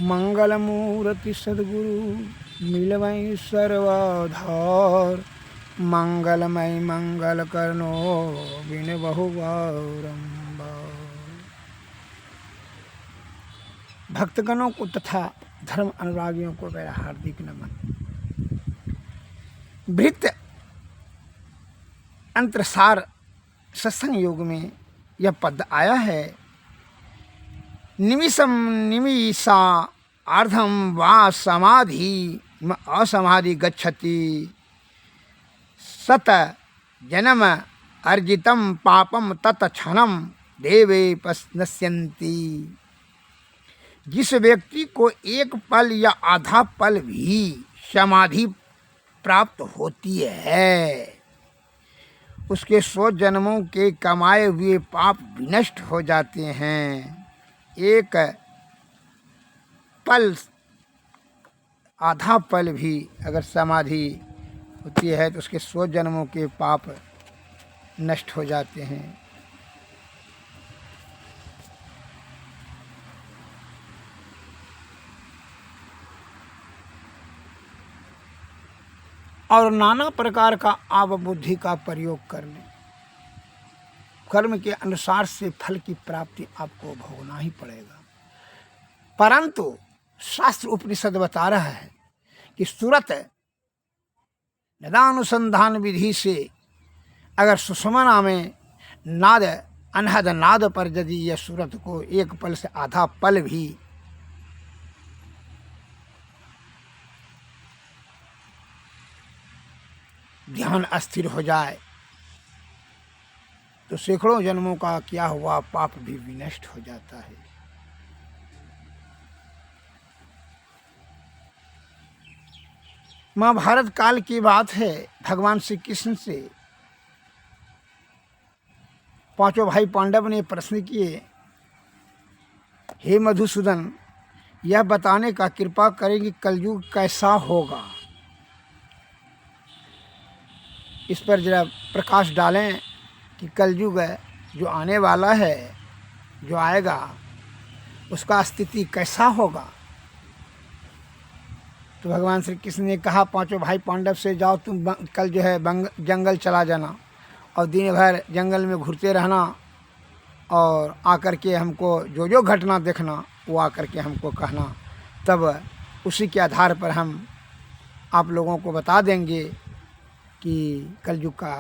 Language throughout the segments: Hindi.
मंगलमूर्ति सद्गुरु मिलवई सर्वाधार। मंगलमय मंगल करनो बिन बहु बारंबार। भक्तगणों को तथा धर्म अनुरागियों को मेरा हार्दिक नमन। भृत्य अंतरसार सत्संग योग में यह पद आया है, निमिषम निमिषा आर्धम वा समाधि असमाधि गच्छति सत जन्म अर्जितम पापम तत्क्षणम देवे नश्यन्ति। जिस व्यक्ति को एक पल या आधा पल भी समाधि प्राप्त होती है, उसके 100 जन्मों के कमाए हुए पाप विनष्ट हो जाते हैं। एक पल, आधा पल भी अगर समाधि होती है तो उसके 100 जन्मों के पाप नष्ट हो जाते हैं। और नाना प्रकार का आवबुद्धि का प्रयोग कर लें। कर्म के अनुसार से फल की प्राप्ति आपको भोगना ही पड़ेगा। परंतु शास्त्र उपनिषद बता रहा है कि सुरत निदानुसंधान विधि से अगर सुषुम्ना में नाद अनहद नाद पर यदि यह सूरत को एक पल से आधा पल भी ध्यान अस्थिर हो जाए तो सैकड़ों जन्मों का किया हुआ पाप भी विनष्ट हो जाता है। महाभारत काल की बात है, भगवान श्री कृष्ण से 5 भाई पांडव ने प्रश्न किए, हे मधुसूदन, यह बताने का कृपा करें कि कलयुग कैसा होगा। इस पर जरा प्रकाश डालें कि कलयुग जो आने वाला है, जो आएगा, उसका स्थिति कैसा होगा। तो भगवान श्री कृष्ण ने कहा 5 भाई पांडव से, जाओ तुम कल जो है जंगल चला जाना और दिन भर जंगल में घूरते रहना और आकर के हमको जो जो घटना देखना वो आकर के हमको कहना, तब उसी के आधार पर हम आप लोगों को बता देंगे कि कलयुग का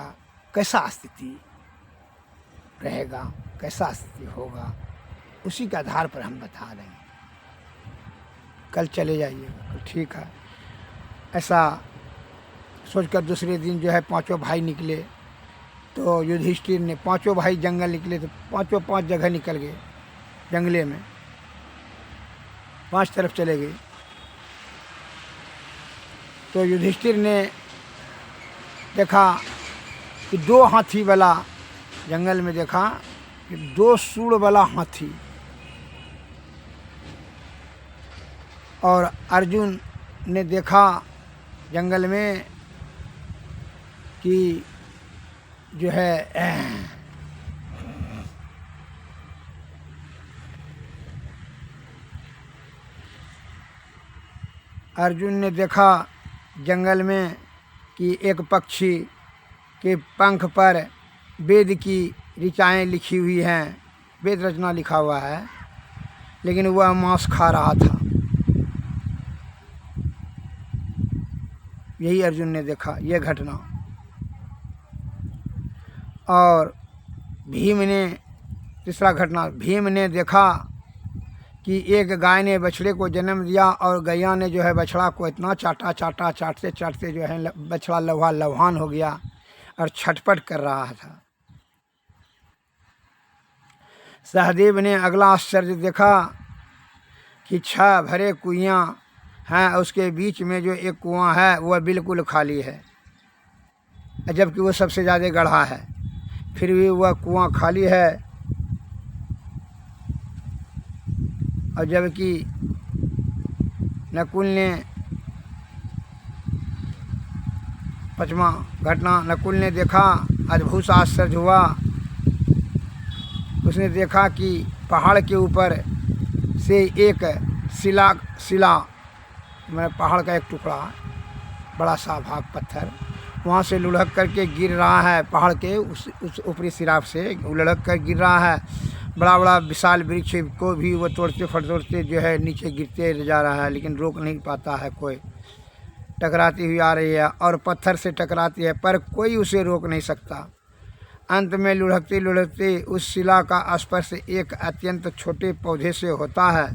कैसा स्थिति रहेगा, कैसा स्थिति होगा। उसी के आधार पर हम बता देंगे। कल चले जाइएगा। तो ठीक है। ऐसा सोचकर दूसरे दिन जो है 5 भाई निकले। तो युधिष्ठिर ने 5 भाई जंगल निकले तो 5 जगह निकल गए जंगले में, 5 तरफ चले गए। तो युधिष्ठिर ने देखा कि 2 हाथी वाला जंगल में देखा कि 2 सूंड वाला हाथी, और अर्जुन ने देखा जंगल में कि जो है अर्जुन ने देखा जंगल में कि एक पक्षी के पंख पर वेद की ऋचाएँ लिखी हुई हैं, वेद रचना लिखा हुआ है, लेकिन वह मांस खा रहा था। यही अर्जुन ने देखा, यह घटना। और भीम ने, तीसरा घटना, भीम ने देखा कि एक गाय ने बछड़े को जन्म दिया और गैया ने जो है बछड़ा को इतना चाटते चाटते जो है बछड़ा लहवान हो गया और छटपट कर रहा था। सहदेव ने अगला आश्चर्य देखा कि 6 भरे कुइयाँ हैं, उसके बीच में जो एक कुआं है वह बिल्कुल खाली है, जबकि वो सबसे ज़्यादा गढ़ा है, फिर भी वह कुआं खाली है। और जबकि नकुल ने, 5वां घटना, नकुल ने देखा, अद्भुत आश्चर्य हुआ। उसने देखा कि पहाड़ के ऊपर से एक शिला शिला मैं पहाड़ का एक टुकड़ा, बड़ा सा भाग पत्थर वहाँ से लुढ़क करके गिर रहा है, पहाड़ के उस ऊपरी सिराफ से लुढ़क कर गिर रहा है। बड़ा बड़ा विशाल वृक्ष को भी वो तोड़ते फटोड़ते जो है नीचे गिरते जा रहा है, लेकिन रोक नहीं पाता है कोई। टकराती हुई आ रही है और पत्थर से टकराती है, पर कोई उसे रोक नहीं सकता। अंत में लुढ़कते लुढ़कते उस शिला का स्पर्श एक अत्यंत छोटे पौधे से होता है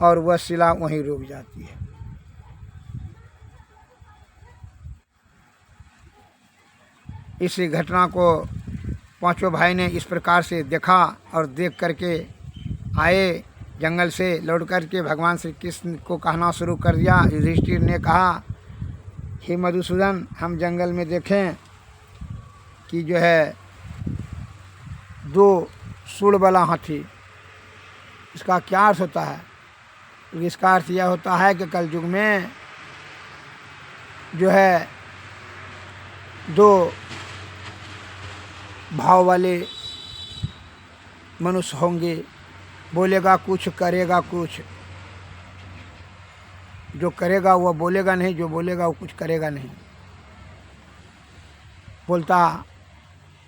और वह शिला वहीं रुक जाती है। इस घटना को पांचों भाई ने इस प्रकार से देखा और देख करके आए जंगल से लौट करके भगवान श्री कृष्ण को कहना शुरू कर दिया। युधिष्ठिर ने कहा, हे मधुसूदन, हम जंगल में देखें कि जो है 2 सूंड वाला हाथी, इसका क्या अर्थ होता है? इसका अर्थ यह होता है कि कल युग में जो है 2 भाव वाले मनुष्य होंगे, बोलेगा कुछ करेगा कुछ। जो करेगा वह बोलेगा नहीं, जो बोलेगा वो कुछ करेगा नहीं। बोलता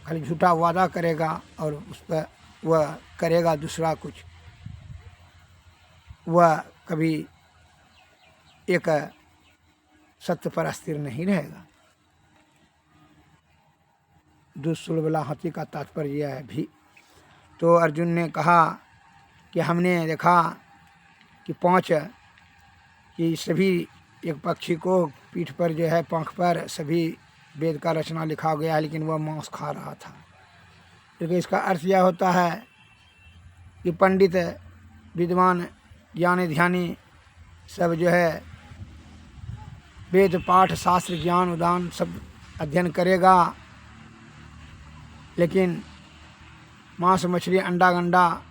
खाली झूठा वादा करेगा और उस पर वह करेगा दूसरा कुछ। वह कभी एक सत्य पर स्थिर नहीं रहेगा। 2 सूंड वाला हाथी का तात्पर्य यह है भी। तो अर्जुन ने कहा कि हमने देखा कि 5 कि सभी एक पक्षी को पीठ पर जो है पंख पर सभी वेद का रचना लिखा गया है, लेकिन वह मांस खा रहा था। क्योंकि इसका अर्थ यह होता है कि पंडित विद्वान ज्ञानी ध्यानी सब जो है वेद पाठ शास्त्र ज्ञान उदान सब अध्ययन करेगा, लेकिन मांस मछली अंडा गंडा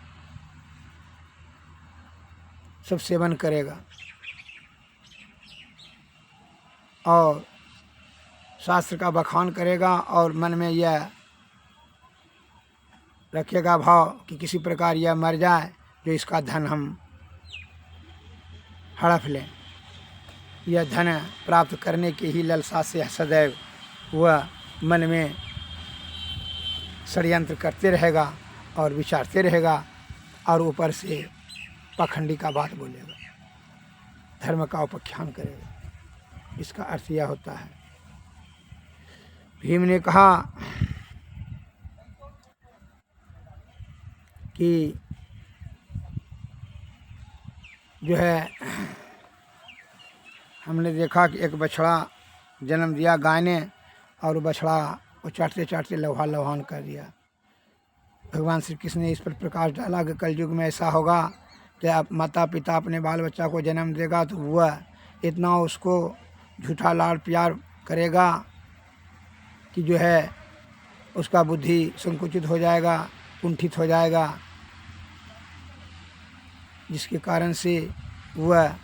सब सेवन करेगा और शास्त्र का बखान करेगा और मन में यह रखेगा भाव कि किसी प्रकार यह मर जाए जो इसका धन हम हड़प लें। यह धन प्राप्त करने की ही लालसा से सदैव वह मन में षड्यंत्र करते रहेगा और विचारते रहेगा और ऊपर से पाखंडी का बात बोलेगा, धर्म का उपाख्यान करेगा। इसका अर्थ यह होता है। भीम ने कहा कि जो है हमने देखा कि एक बछड़ा जन्म दिया गाय ने और बछड़ा वो चाटते चाटते लौहा लौहान कर दिया। भगवान श्री कृष्ण ने इस पर प्रकाश डाला कि कलयुग में ऐसा होगा कि आप माता पिता अपने बाल बच्चा को जन्म देगा तो वह इतना उसको झूठा लाड़ प्यार करेगा कि जो है उसका बुद्धि संकुचित हो जाएगा, कुंठित हो जाएगा, जिसके कारण से वह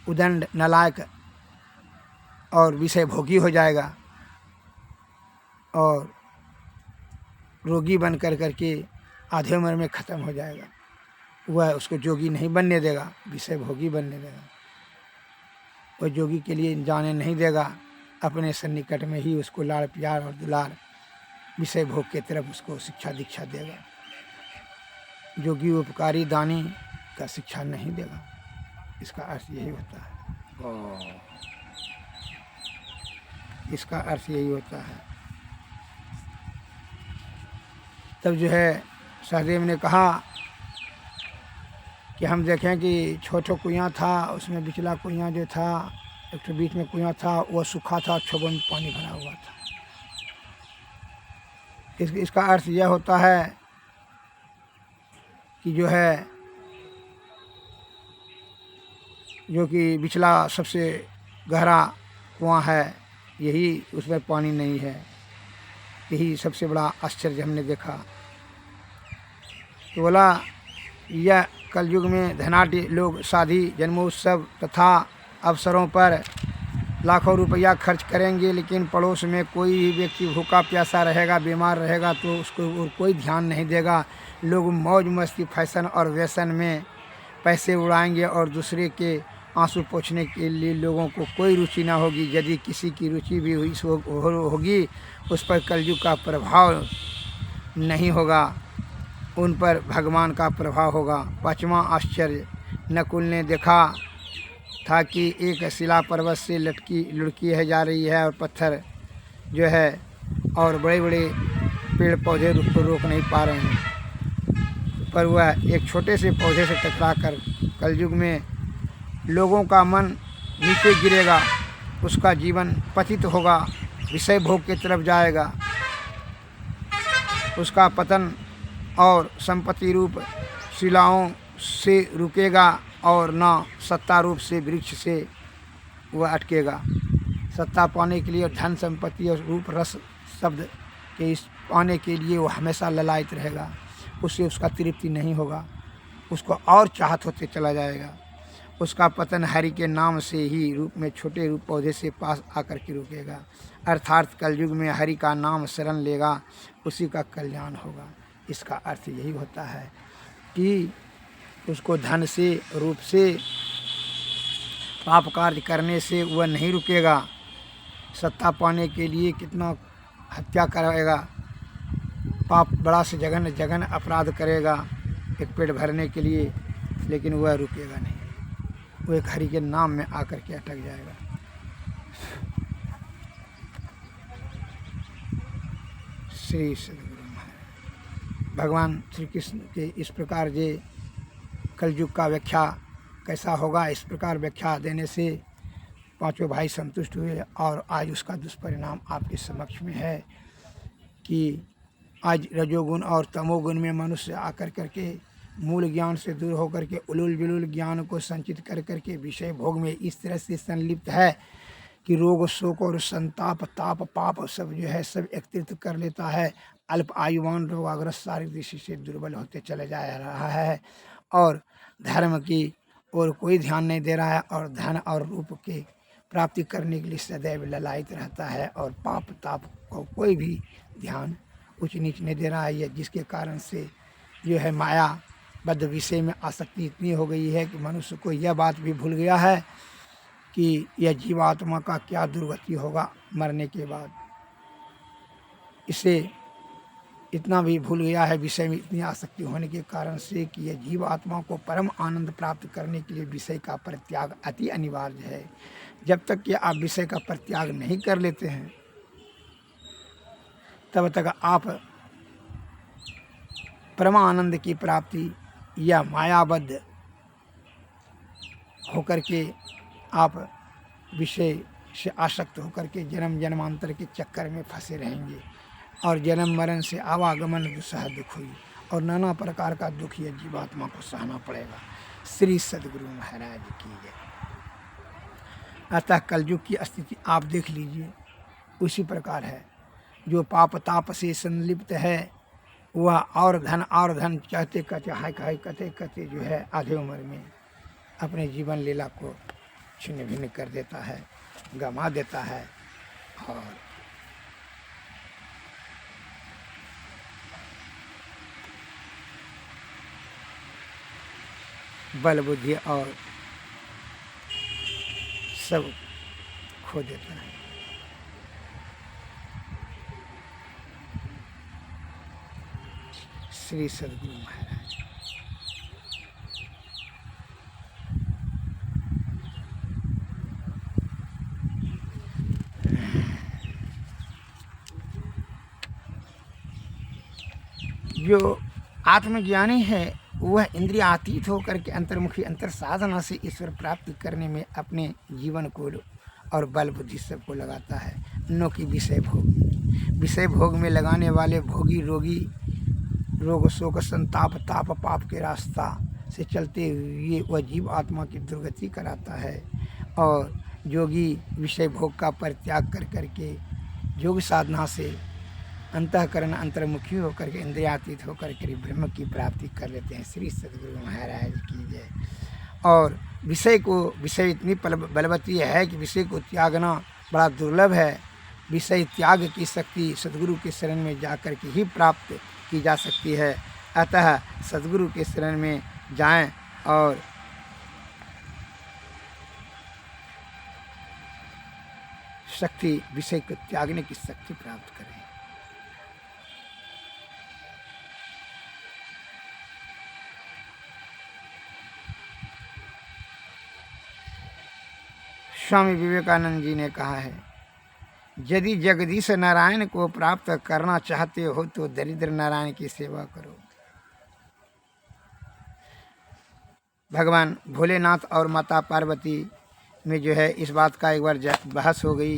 उदंड नालायक और विषय भोगी हो जाएगा और रोगी बन कर करके आधे उम्र में ख़त्म हो जाएगा। वह उसको जोगी नहीं बनने देगा, विषय भोगी बनने देगा। वह जोगी के लिए जाने नहीं देगा, अपने सन्निकट में ही उसको लाड़ प्यार और दुलार विषय भोग के तरफ उसको शिक्षा दीक्षा देगा। जोगी उपकारी दानी का शिक्षा नहीं देगा। इसका अर्थ यही होता है। इसका अर्थ यही होता है। तब जो है सहदेव ने कहा कि हम देखें कि छोटा कुआं था, उसमें बिचला कुआं जो था, एक तो बीच में कुआं था, वह सूखा था, छोबों में पानी भरा हुआ था। इसका अर्थ यह होता है कि जो है जो कि बिचला सबसे गहरा कुआं है, यही उसमें पानी नहीं है। यही सबसे बड़ा आश्चर्य हमने देखा। तो बोला यह कलयुग में धनाढ़ लोग शादी जन्मोत्सव तथा अवसरों पर लाखों रुपया खर्च करेंगे, लेकिन पड़ोस में कोई भी व्यक्ति भूखा प्यासा रहेगा, बीमार रहेगा तो उसको कोई ध्यान नहीं देगा। लोग मौज मस्ती फैशन और व्यसन में पैसे उड़ाएंगे और दूसरे के आंसू पोंछने के लिए लोगों को कोई रुचि ना होगी। यदि किसी की रुचि भी हुई होगी, उस पर कलयुग का प्रभाव नहीं होगा, उन पर भगवान का प्रभाव होगा। पांचवा आश्चर्य, नकुल ने देखा था कि एक शिला पर्वत से लुढ़की है जा रही है और पत्थर जो है और बड़े बड़े पेड़ पौधे उसको रोक नहीं पा रहे हैं, पर वह एक छोटे से पौधे से टकराकर कलयुग में लोगों का मन नीचे गिरेगा, उसका जीवन पतित होगा, विषय भोग की तरफ जाएगा, उसका पतन और संपत्ति रूप शिलाओं से रुकेगा और न सत्ता रूप से वृक्ष से वह अटकेगा। सत्ता पाने के लिए धन संपत्ति और रूप रस शब्द के इस पाने के लिए वो हमेशा ललायत रहेगा, उससे उसका तृप्ति नहीं होगा, उसको और चाहत होते चला जाएगा। उसका पतन हरि के नाम से ही रूप में छोटे रूप पौधे से पास आकर के रुकेगा, अर्थात कलयुग में हरि का नाम शरण लेगा, उसी का कल्याण होगा। इसका अर्थ यही होता है कि उसको धन से रूप से पाप कार्य करने से वह नहीं रुकेगा। सत्ता पाने के लिए कितना हत्या करेगा, पाप बड़ा से जघन अपराध करेगा एक पेट भरने के लिए, लेकिन वह रुकेगा नहीं, वो एक हरि के नाम में आकर के अटक जाएगा। श्री सद्गुरु महाराज भगवान श्री कृष्ण के इस प्रकार जे कलयुग का व्याख्या कैसा होगा, इस प्रकार व्याख्या देने से पांचों भाई संतुष्ट हुए। और आज उसका दुष्परिणाम आपके समक्ष में है कि आज रजोगुण और तमोगुण में मनुष्य आकर करके मूल ज्ञान से दूर होकर के उलूल बिलूल ज्ञान को संचित कर करके विषय भोग में इस तरह से संलिप्त है कि रोग शोक और संताप ताप पाप सब जो है सब एकत्रित कर लेता है। अल्प आयुवान रोगाग्रस्त शारीरिक दृष्टि से दुर्बल होते चले जा रहा है और धर्म की और कोई ध्यान नहीं दे रहा है और धन और रूप के प्राप्ति करने के लिए सदैव ललायित रहता है और पाप ताप को कोई भी ध्यान उच्च नीच नहीं दे रहा है। जिसके कारण से जो है माया बद्ध विषय में आसक्ति इतनी हो गई है कि मनुष्य को यह बात भी भूल गया है कि यह जीवात्मा का क्या दुर्गति होगा मरने के बाद। इसे इतना भी भूल गया है विषय में इतनी आसक्ति होने के कारण से कि यह जीव आत्मा को परम आनंद प्राप्त करने के लिए विषय का परित्याग अति अनिवार्य है। जब तक कि आप विषय का परित्याग नहीं कर लेते हैं तब तक आप परम आनंद की प्राप्ति या मायाबद्ध होकर के आप विषय से आसक्त होकर के जन्म जन्मांतर के चक्कर में फंसे रहेंगे और जन्म मरण से आवागमन दुस्सह दुख हुई और नाना प्रकार का दुख यह जीवात्मा को सहना पड़ेगा। श्री सद्गुरु महाराज की जय। अतः कलयुग की स्थिति आप देख लीजिए, उसी प्रकार है। जो पाप ताप से संलिप्त है वह और धन चाहते कहते हाय कहते जो है आधे उम्र में अपने जीवन लीला को छिन्न भिन्न कर देता है, गंवा देता है। और बल बुद्धि और सब खो देता है। श्री सद्गुरु महाराज। जो आत्मज्ञानी है वह इंद्रियातीत होकर के अंतर्मुखी अंतर साधना से ईश्वर प्राप्ति करने में अपने जीवन को और बल बुद्धि सबको लगाता है। नो कि विषय भोग में लगाने वाले भोगी रोगी रोग शोक संताप ताप पाप के रास्ता से चलते हुए वह जीव आत्मा की दुर्गति कराता है। और योगी विषय भोग का परित्याग कर करके योग साधना से अंतःकरण अंतर्मुखी होकर के इंद्रियातीत होकर के ब्रह्म की प्राप्ति कर लेते हैं। श्री सद्गुरु महाराज की जय। और विषय इतनी बलवती है कि विषय को त्यागना बड़ा दुर्लभ है। विषय त्याग की शक्ति सद्गुरु के शरण में जाकर के ही प्राप्त की जा सकती है। अतः सद्गुरु के शरण में जाएं और शक्ति, विषय को त्यागने की शक्ति प्राप्त करें। स्वामी विवेकानंद जी ने कहा है, यदि जगदीश नारायण को प्राप्त करना चाहते हो तो दरिद्र नारायण की सेवा करो। भगवान भोलेनाथ और माता पार्वती में जो है इस बात का एक बार बहस हो गई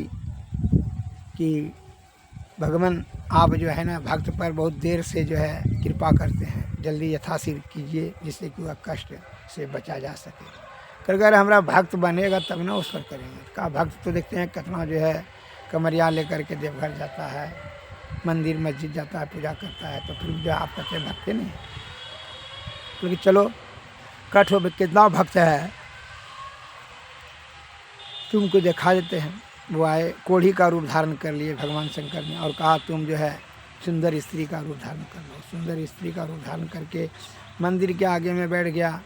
कि भगवान आप जो है ना भक्त पर बहुत देर से जो है कृपा करते हैं, जल्दी यथाशीघ्र कीजिए जिससे कि वह कष्ट से बचा जा सके। अगर हमारा भक्त बनेगा तब ना उस पर करेंगे। का भक्त तो देखते हैं कितना जो है कमरिया लेकर के देवघर जाता है, मंदिर मस्जिद जाता है, पूजा करता है, तो फिर जो आप कहते हैं भक्त नहीं। क्योंकि चलो कठो कितना भक्त है तुमको दिखा देते हैं। वो आए, कोढ़ी का रूप धारण कर लिए भगवान शंकर ने और कहा तुम जो है सुंदर स्त्री का रूप धारण कर लो। सुंदर स्त्री का रूप धारण करके मंदिर के आगे में बैठ गया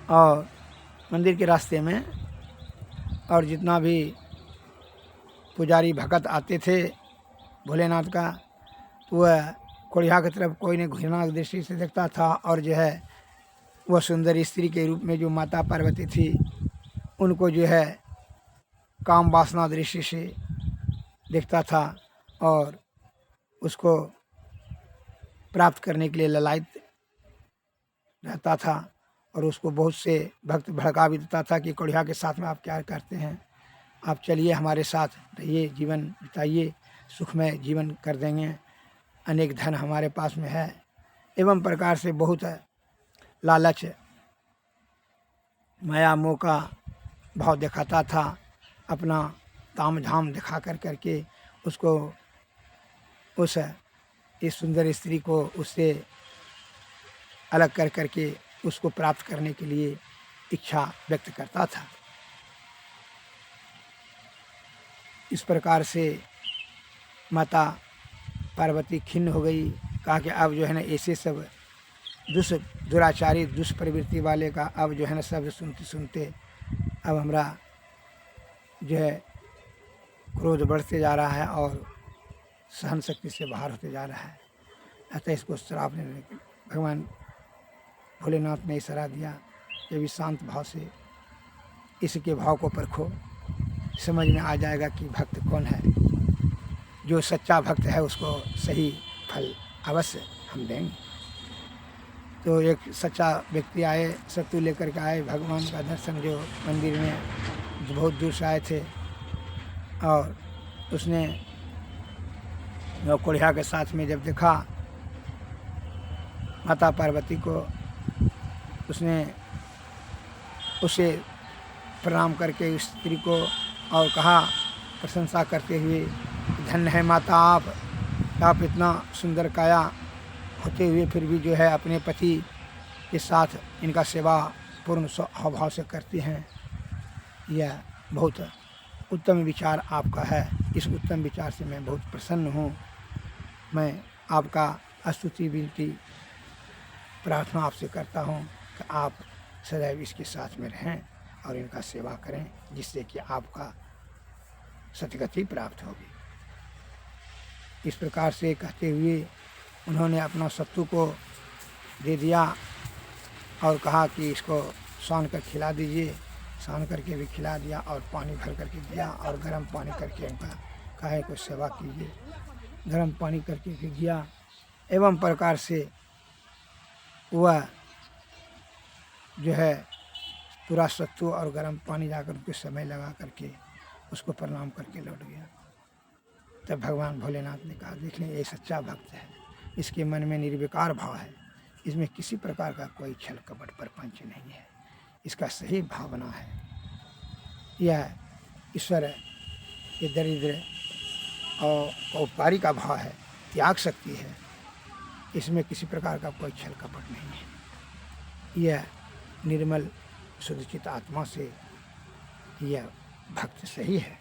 और मंदिर के रास्ते में, और जितना भी पुजारी भगत आते थे भोलेनाथ का, वह कोढ़िया की तरफ कोई ने घृणा दृष्टि से देखता था और जो है वह सुंदर स्त्री के रूप में जो माता पार्वती थी उनको जो है काम वासना दृष्टि से देखता था और उसको प्राप्त करने के लिए ललायित रहता था। और उसको बहुत से भक्त भड़का भी देता था कि कोढ़िया के साथ में आप क्या करते हैं, आप चलिए हमारे साथ रहिए, जीवन बिताइए, सुखमय जीवन कर देंगे, अनेक धन हमारे पास में है। एवं प्रकार से बहुत लालच माया मोह का भाव दिखाता था, अपना ताम झाम दिखा करके उसको उस इस सुंदर स्त्री को उससे अलग करके उसको प्राप्त करने के लिए इच्छा व्यक्त करता था। इस प्रकार से माता पार्वती खिन्न हो गई। कहा कि अब जो है ना ऐसे सब दुराचारी दुष्प्रवृत्ति वाले का अब जो है ना सब सुनते सुनते अब हमरा जो है क्रोध बढ़ते जा रहा है और सहन शक्ति से बाहर होते जा रहा है। अतः इसको श्राप देने भगवान भोलेनाथ ने इशारा दिया कि भी शांत भाव से इसके भाव को परखो, समझ में आ जाएगा कि भक्त कौन है। जो सच्चा भक्त है उसको सही फल अवश्य हम देंगे। तो एक सच्चा व्यक्ति आए, सत्तू लेकर के आए, भगवान का दर्शन जो मंदिर में बहुत दूर से आए थे, और उसने कोढ़िया के साथ में जब देखा माता पार्वती को, उसने उसे प्रणाम करके उस स्त्री को और कहा प्रशंसा करते हुए, धन्य है माता आप इतना सुंदर काया होते हुए फिर भी जो है अपने पति के साथ इनका सेवा पूर्ण स्वभाव से करती हैं। यह बहुत उत्तम विचार आपका है। इस उत्तम विचार से मैं बहुत प्रसन्न हूँ। मैं आपका स्तुति विनती प्रार्थना आपसे करता हूँ कि आप सदैव इसके साथ में रहें और इनका सेवा करें, जिससे कि आपका सतगति प्राप्त होगी। इस प्रकार से कहते हुए उन्होंने अपना सत्तू को दे दिया और कहा कि इसको सान कर खिला दीजिए। सान करके भी खिला दिया और पानी भर करके दिया और गर्म पानी करके उनका कहा को सेवा कीजिए। गर्म पानी करके भी दिया। एवं प्रकार से वह जो है पूरा सत्तू और गर्म पानी जाकर उनके समय लगा करके उसको प्रणाम करके लौट गया। तब भगवान भोलेनाथ ने कहा, देख लें ये सच्चा भक्त है, इसके मन में निर्विकार भाव है, इसमें किसी प्रकार का कोई छल कपट प्रपंच नहीं है, इसका सही भावना है। यह ईश्वर ये दरिद्र और औपकारी का भाव है, त्याग शक्ति है, इसमें किसी प्रकार का कोई छल कपट नहीं है। यह निर्मल शुद्धचित आत्मा से यह भक्त सही है।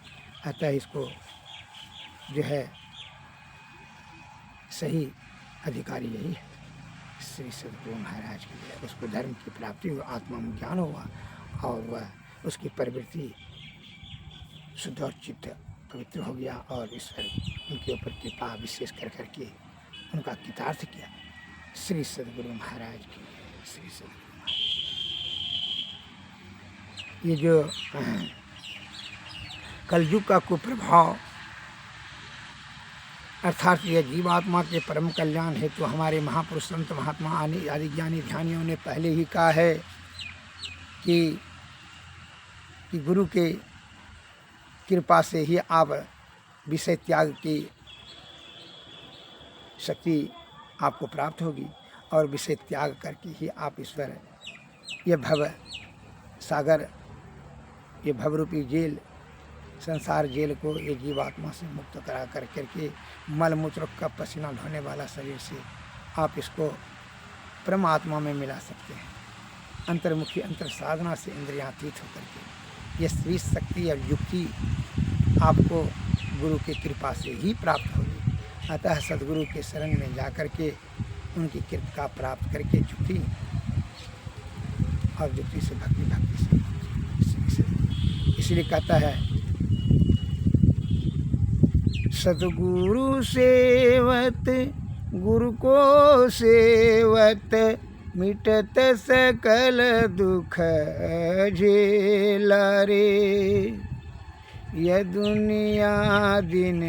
अतः इसको जो है सही अधिकारी यही है। श्री सद्गुरु महाराज के लिए उसको धर्म की प्राप्ति हुई, आत्मा में ज्ञान हुआ और वह उसकी प्रवृत्ति शुद्ध और चित्त पवित्र हो गया और ईश्वर उनके ऊपर कृपा विशेष कर करके उनका कृतार्थ किया। श्री सद्गुरु महाराज की, श्री सद्गुरु महाराज। ये जो कलयुग का कुप्रभाव अर्थात यह जीवात्मा के परम कल्याण हेतु तो हमारे महापुरुष संत महात्मा आदि ज्ञानी ध्यानियों ने पहले ही कहा है कि गुरु के कृपा से ही आप विषय त्याग की शक्ति आपको प्राप्त होगी और विषय त्याग करके ही आप ईश्वर ये भव सागर, ये भवरूपी जेल, संसार जेल को ये जीवात्मा से मुक्त करा कर करके मल मूत्र का पसीना ढोने वाला शरीर से आप इसको परमात्मा में मिला सकते हैं। अंतर्मुखी अंतर साधना से इंद्रियातीत होकर के ये स्त्री शक्ति और युक्ति आपको गुरु की कृपा से ही प्राप्त होगी। अतः सद्गुरु के शरण में जाकर के उनकी कृपा प्राप्त करके युक्ति और युक्ति से भक्ति, भक्ति से इसलिए कहता है सद्गुरु सेवत गुरु को सेवत मिटत सकल दुख झेला रे। यह दुनिया दिन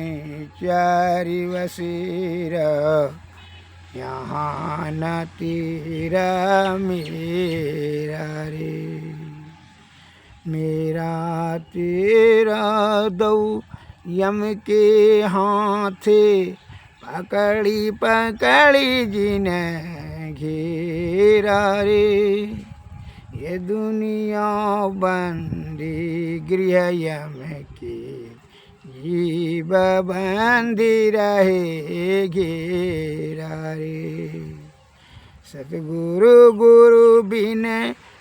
चारि वसीर यहाँ न तेरा मेरा रे। मेरा तेरा दौ यम के हाथे पकड़ी पकड़ी जिन्हें घेरा रे। ये दुनिया बंदी गृह यम के जीव बंदी रहे घेरा रे। सतगुरु गुरु बिन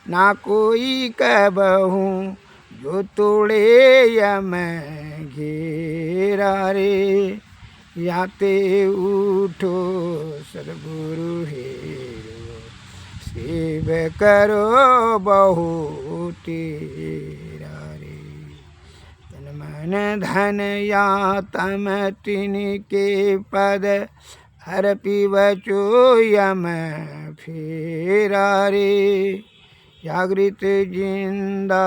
ना कोई कबहू जो तोड़े यम घेरा रे। याते उठो सद्गुरु हेरो सेव करो बहु तेरा रे। तन मन धन या तम तिनके पद अर्पि बचो यम फेरा रे। जागृत जिंदा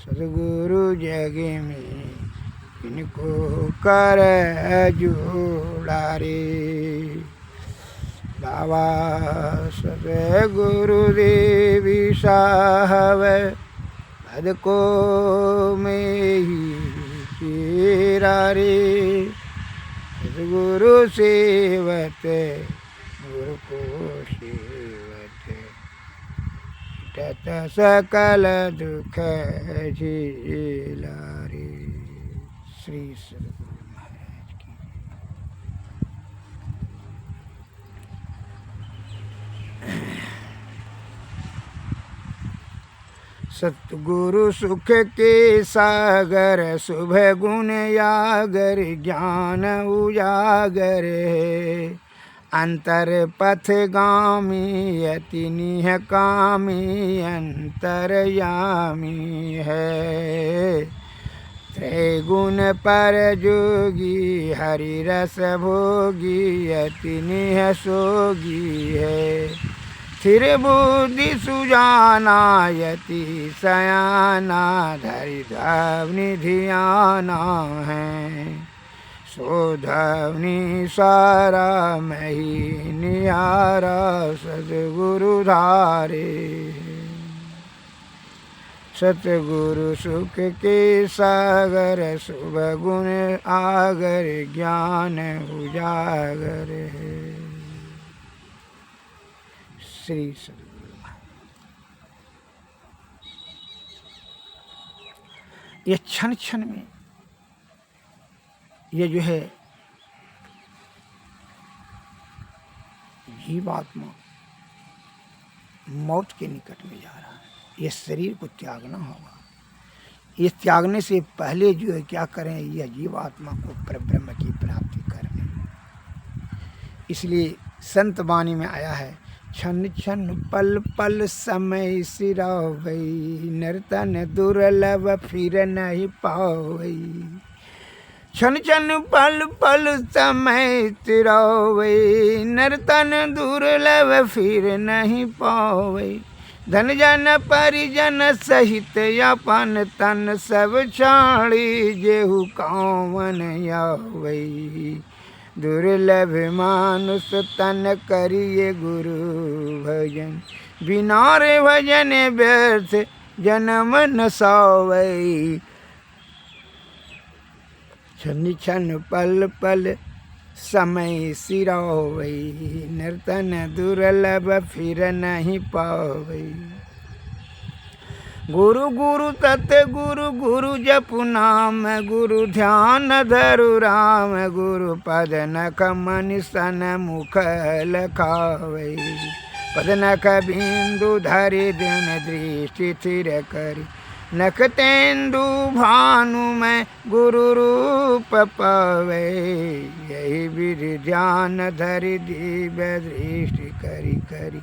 सद्गुरु जग में इनको कर जोड़ा रे। बाबा सद्गुरुदेवी साहब पद को में ही तेरा रे। सद्गुरु सेवत गुरु को सेवत तत सकल दुख झेला रे। श्री सद्गुरु महाराज की। सतगुरु सुख के सागर शुभ गुण यागर ज्ञान उजागर है। अंतर पथ गामी अति निह कामी अंतरयामी है। त्रैगुण पर जोगी हरि रस भोगी अति निह सोगी है। स्थिर बुद्धि सुजाना यति सयाना धरि धवनि धियाना है। सो धवनि सारा मही निहारा सद्गुरु धारे। सतगुरु सुख के सागर शुभ गुण आगर ज्ञान उजागर है। श्री सद्गुरु ये क्षण क्षण में ये जो है जीवात्मा मौत के निकट में जा रहा है। ये शरीर को त्यागना होगा। ये त्यागने से पहले जो है क्या करें, यह जीवात्मा को परब्रह्म की प्राप्ति करें। इसलिए संत वाणी में आया है छन छन पल पल समय सिरावै, नर्तन दुर्लभ फिर नहीं पावै। छन छन पल पल समय सिरावै, नर्तन दुर्लभ फिर नहीं पावै। धन जन परिजन सहित अपन तन, सब छाड़ी जेहु कामन आवै। दुर्लभ मानुष तन करिए गुरु भजन, बिना रे भजन व्यर्थ जन्म न सावै। छन छन पल पल समय सिरावै, नर्तन दुर्लभ फिर नहीं पावै। गुरु गुरु तत् गुरु गुरु जपु नाम, गुरु ध्यान धरु राम, गुरु पद नख मनि सन मुख लखावै। पद नख बिंदु धरि दिन दृष्टि स्थिर करि, नख तेंदु भानु में गुरु रूप पावै। यही विधि ध्यान धरि दिव्य दृष्टि करि करि,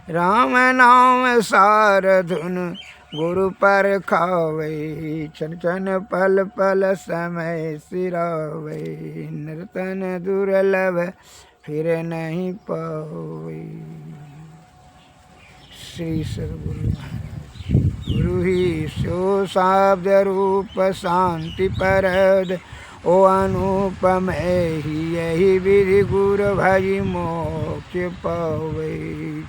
राम नाम सार धुन गुरु पर खावै। छन छन पल पल समय सिरावै, नर्तन दुर्लभ फिर नहीं पावै। श्री सद्गुरु महाराज। गुरु ही सो शब्द रूप शांति परद, ओ अनुपम ही यही विधि गुरु भजि मोक्ष पावै।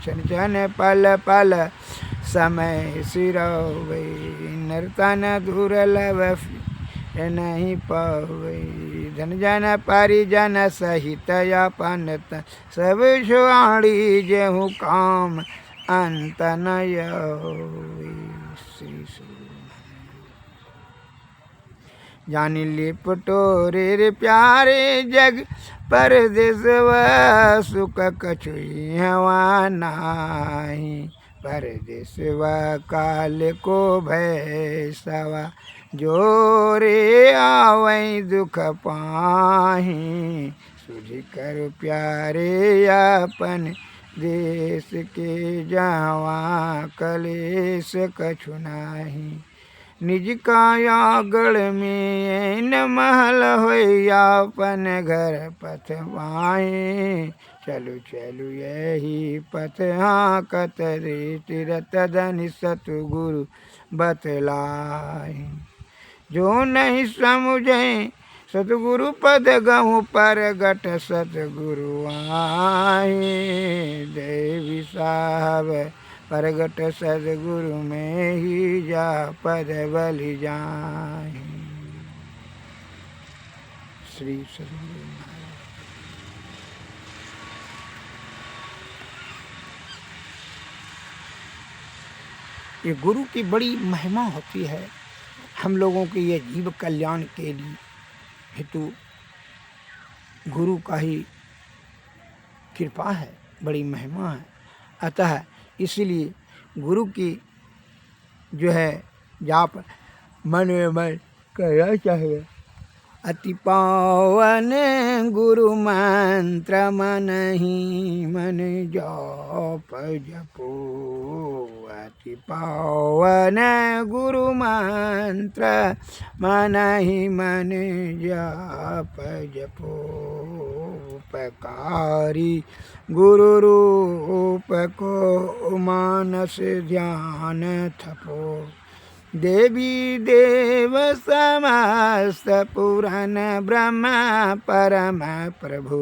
छन छन पल पल समय सिरावै, नर्तन दुर्लभ फिर नहीं पावै। धन जन परिजन सहित अपन तन, सब छाड़ी जेहु काम अंत न आवै। श्री जानी लिपटोरे रे प्यारे जग परदेसवा, सुख कछु हवा नाही। परदेसवा काल को भैसवा, जोरे आवै दुख पाही। सुधि कर प्यारे अपन देश के, जावा कलेश कछु नाही। निज काया गढ़ में न महल होय, अपन घर पथ बाएं। चलु चलु यही पथ हाँकत दृष्टि, रत धनि सतगुरु बतलाए। जो नहीं समुझे सतगुरु पद गहु, परगट सतगुरु आए। देवी साहब परगट सतगुरु में ही जा पद बलि जाए। श्री सद्गुरु महाराज। ये गुरु की बड़ी महिमा होती है। हम लोगों के ये जीव कल्याण के लिए हेतु गुरु का ही कृपा है, बड़ी महिमा है। अतः इसीलिए गुरु की जो है जाप मन में मन करना चाहिए। अति पावन गुरु मंत्र मन ही मन जाप जपो। अति पावन गुरु मंत्र मन ही मन जाप जपो। उपकारी गुरु रूप को मानस ध्यान थपो। देवी देव समस्त पुराण ब्रह्म परम प्रभु,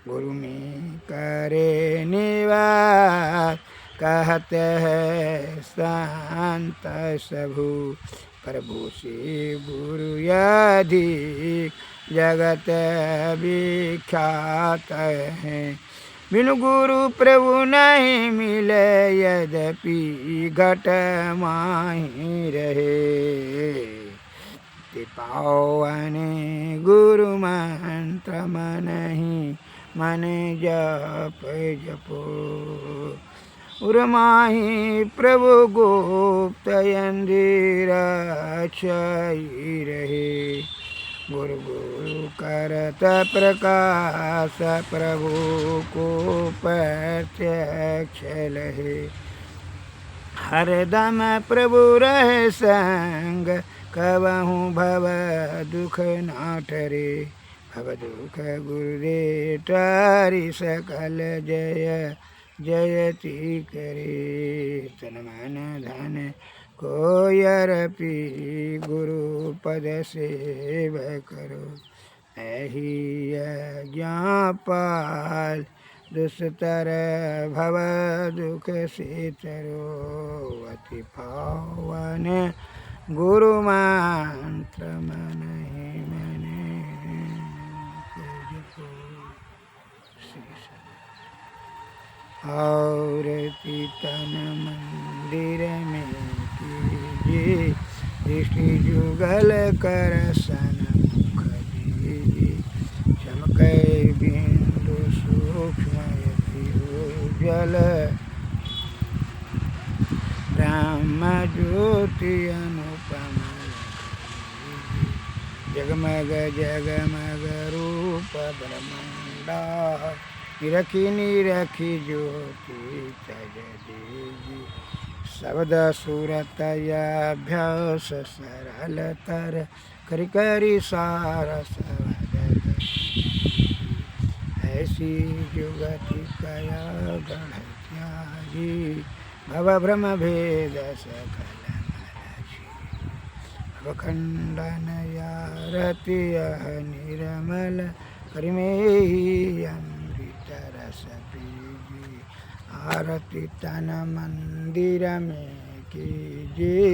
गुरु में करे निवास। कहते हैं संत सबु, प्रभु से गुरु अधिक जगत विख्यात है। बिनु गुरु प्रभु नहीं मिले, यद्यपि घट माही रहे। पावन गुरु मंत्र मन ही मन जप जपो। उर्माही प्रभु गुप्त इंदिर छाई रहे। गुरु गुरु करत प्रकाश प्रभु को प्रत्यक्ष लहे। हरदम प्रभु रहे संग कबहूँ भव दुख ना ठरे। भव दुख गुरुदे टारी सकल जय जयति करे। तन मन धन को अर्पी गुरु पद सेव करो। ऐहि ज्ञापाल दुष्तर भव दुख से तरो। अति पावन गुरु मंत्र मन ही मन और तन मंदिर में कीजिए दृष्टि जुगल कर सनमुख दीजिए। चमकै बिंदु सूक्ष्म जल ब्रह्म ज्योति अनुपम। जगमग जगमग रूप ब्रह्मंडा निरखी निरखी ज्योति तज देवी। शब्द सूरत अभ्यास सरल तर करि करि सारस ऐसी जुगति कया गढ़ त्यागी। भव भ्रम भेद सकल खंडन यारति यह निर्मल करिमेहि अमृत रस पीजी। आरती तन मंदिर में कीजिए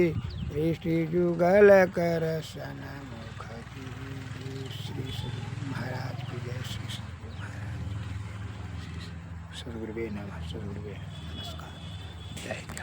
दृष्टि जुगल कर सनमुख दीजिए। श्री सद्गुरु महाराज की जय। श्री सद्गुरु महाराज की जय। सद्गुरुवे नमः। सद्गुरुवे नमस्कार। जय जय।